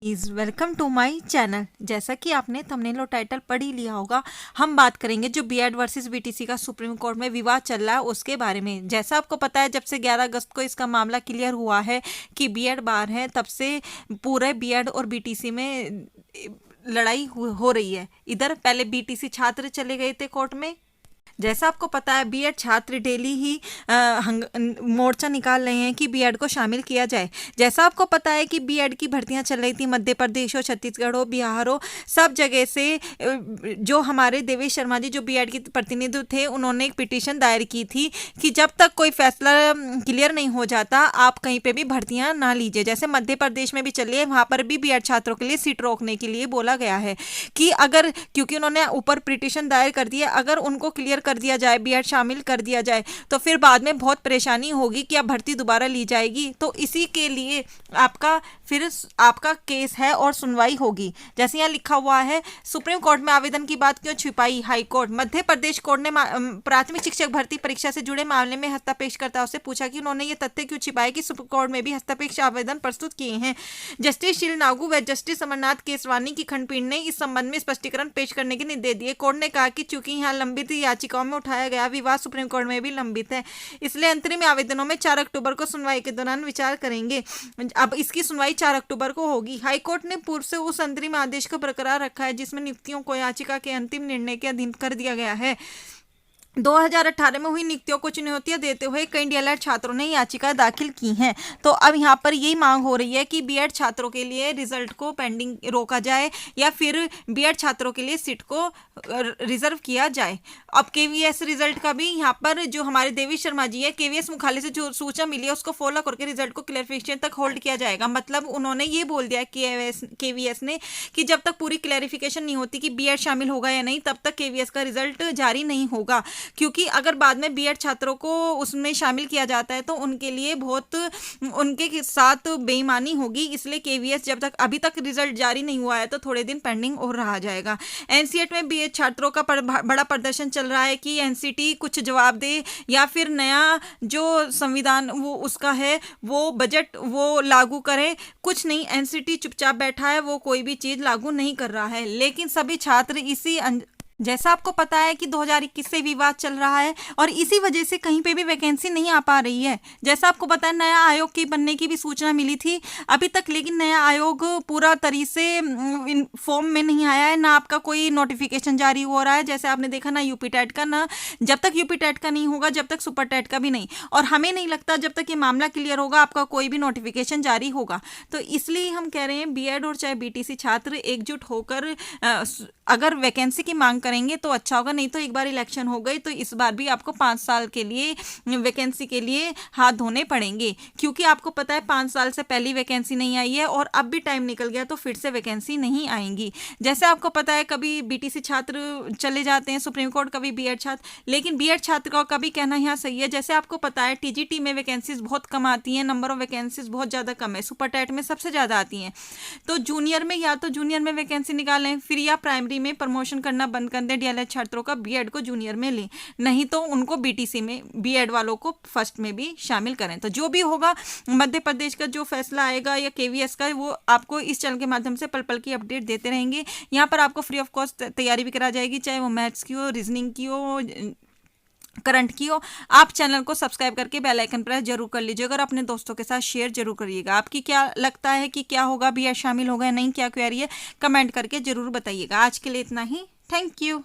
Is welcome to my channel. जैसा कि आपने थंबनेल और टाइटल पढ़ ही लिया होगा, हम बात करेंगे जो बीएड वर्सेस बीटीसी का सुप्रीम कोर्ट में विवाद चल रहा है उसके बारे में। जैसा आपको पता है, जब से 11 अगस्त को इसका मामला क्लियर हुआ है कि बीएड बार है, तब से पूरे बीएड और बीटीसी में लड़ाई हो रही है। इधर पहले बीटीसी छात्र चले गए थे कोर्ट में। जैसा आपको पता है, बीएड छात्र डेली ही मोर्चा निकाल रहे हैं कि बीएड को शामिल किया जाए। जैसा आपको पता है कि बीएड की भर्तियां चल रही थी मध्य प्रदेश हो, छत्तीसगढ़ हो, बिहार हो, सब जगह से। जो हमारे देवेश शर्मा जी जो बीएड के प्रतिनिधि थे, उन्होंने एक पिटीशन दायर की थी कि जब तक कोई फैसला क्लियर नहीं हो जाता, आप कहीं पर भी भर्तियाँ ना लीजिए। जैसे मध्य प्रदेश में भी चली है, वहाँ पर भी बीएड छात्रों के लिए सीट रोकने के लिए बोला गया है कि अगर, क्योंकि उन्होंने ऊपर पिटीशन दायर कर दी है, अगर उनको क्लियर कर दिया जाए, बीएड शामिल कर दिया जाए, तो फिर बाद में बहुत परेशानी होगी कि अब भर्ती दोबारा ली जाएगी। तो इसी के लिए आपका केस है और सुनवाई होगी। जैसे यहाँ लिखा हुआ है, सुप्रीम कोर्ट में आवेदन की बात क्यों छिपाई high court. Madhya Pradesh court ने प्राथमिक शिक्षक भर्ती परीक्षा से जुड़े मामले में हस्तक्षेपकर्ताओं से पूछा कि उन्होंने ये तथ्य क्यों छिपाया कि सुप्रीम कोर्ट में भी हस्तक्षेप आवेदन प्रस्तुत किए हैं। जस्टिस शील नागू व जस्टिस अमरनाथ केसवानी की खंडपीठ ने इस संबंध में स्पष्टीकरण पेश करने के निर्देश दिए। कोर्ट ने कहा कि चूंकि यहाँ लंबित याचिकाओं में उठाया गया विवाद सुप्रीम कोर्ट में भी लंबित है, इसलिए अंतरिम आवेदनों में 4 अक्टूबर को सुनवाई के दौरान विचार करेंगे। अब इसकी सुनवाई 4 अक्टूबर को होगी। हाईकोर्ट ने पूर्व से उस अंतरिम आदेश को बरकरार रखा है जिसमें नियुक्तियों को याचिका के अंतिम निर्णय के अधीन कर दिया गया है। 2018 में हुई नियुक्तियों को चुनौतियां देते हुए कई डीएलएड छात्रों ने याचिका दाखिल की हैं। तो अब यहाँ पर यही मांग हो रही है कि बीएड छात्रों के लिए रिजल्ट को पेंडिंग रोका जाए या फिर बीएड छात्रों के लिए सीट को रिजर्व किया जाए। अब केवीएस रिजल्ट का भी यहाँ पर जो हमारे देवेश शर्मा जी है, केवीएस मुख्यालय से जो सूचना मिली है उसको फॉलो करके रिजल्ट को क्लैरिफिकेशन तक होल्ड किया जाएगा। मतलब उन्होंने ये बोल दिया केवीएस ने कि जब तक पूरी क्लैरिफिकेशन नहीं होती कि बीएड शामिल होगा या नहीं, तब तक केवीएस का रिजल्ट जारी नहीं होगा। क्योंकि अगर बाद में बीएड छात्रों को उसमें शामिल किया जाता है तो उनके लिए बहुत उनके साथ बेईमानी होगी। इसलिए केवीएस जब तक अभी तक रिजल्ट जारी नहीं हुआ है तो थोड़े दिन पेंडिंग और रहा जाएगा। एनसीईआरटी में बीएड छात्रों का बड़ा प्रदर्शन चल रहा है कि एनसीटी कुछ जवाब दे या फिर नया जो संविधान वो उसका है वो बजट वो लागू करे। कुछ नहीं, एनसीटी चुपचाप बैठा है, वो कोई भी चीज लागू नहीं कर रहा है। लेकिन सभी छात्र जैसा आपको पता है कि 2021 से विवाद चल रहा है और इसी वजह से कहीं पे भी वैकेंसी नहीं आ पा रही है। जैसा आपको पता है, नया आयोग के बनने की भी सूचना मिली थी अभी तक, लेकिन नया आयोग पूरा तरीके से फॉर्म में नहीं आया है, ना आपका कोई नोटिफिकेशन जारी हो रहा है। जैसे आपने देखा ना यूपी टेट का, ना जब तक यूपी टेट का नहीं होगा जब तक सुपर टेट का भी नहीं, और हमें नहीं लगता जब तक ये मामला क्लियर होगा आपका कोई भी नोटिफिकेशन जारी होगा। तो इसलिए हम कह रहे हैं बीएड और चाहे बीटीसी छात्र एकजुट होकर अगर वैकेंसी की मांग करेंगे तो अच्छा होगा। नहीं तो एक बार इलेक्शन हो गई तो इस बार भी आपको 5 साल के लिए वैकेंसी के लिए हाथ धोने पड़ेंगे, क्योंकि आपको पता है 5 साल से पहली वैकेंसी नहीं आई है और अब भी टाइम निकल गया तो फिर से वैकेंसी नहीं आएंगी। जैसे आपको पता है, कभी बीटीसी छात्र चले जाते हैं सुप्रीम कोर्ट, कभी बीएड छात्र, लेकिन बीएड छात्र का भी कहना यहाँ सही है। जैसे आपको पता है टीजीटी में वैकेंसीज बहुत कम आती हैं, नंबर ऑफ वैकेंसीज बहुत ज़्यादा कम है, सुपर टेट में सबसे ज़्यादा आती हैं। तो जूनियर में या तो जूनियर में वैकेंसी निकालें, फिर या प्राइमरी में प्रमोशन करना बंद कर दें डीएलएड छात्रों का, बीएड को जूनियर में लें, नहीं तो उनको बीटीसी में बीएड वालों को फर्स्ट में भी शामिल करें। तो जो भी होगा, मध्य प्रदेश का जो फैसला आएगा या केवीएस का, वो आपको इस चैनल के माध्यम से पल पल की अपडेट देते रहेंगे। यहाँ पर आपको फ्री ऑफ कॉस्ट तैयारी भी करा जाएगी, चाहे वो मैथ्स की हो, रीजनिंग की हो, करंट की हो। आप चैनल को सब्सक्राइब करके बेल आइकन प्रेस जरूर कर लीजिए। अगर अपने दोस्तों के साथ शेयर जरूर करिएगा। आपकी क्या लगता है कि क्या होगा, बीएड शामिल होगा या नहीं, क्या क्वेरी है, कमेंट करके जरूर बताइएगा। आज के लिए इतना ही। Thank you.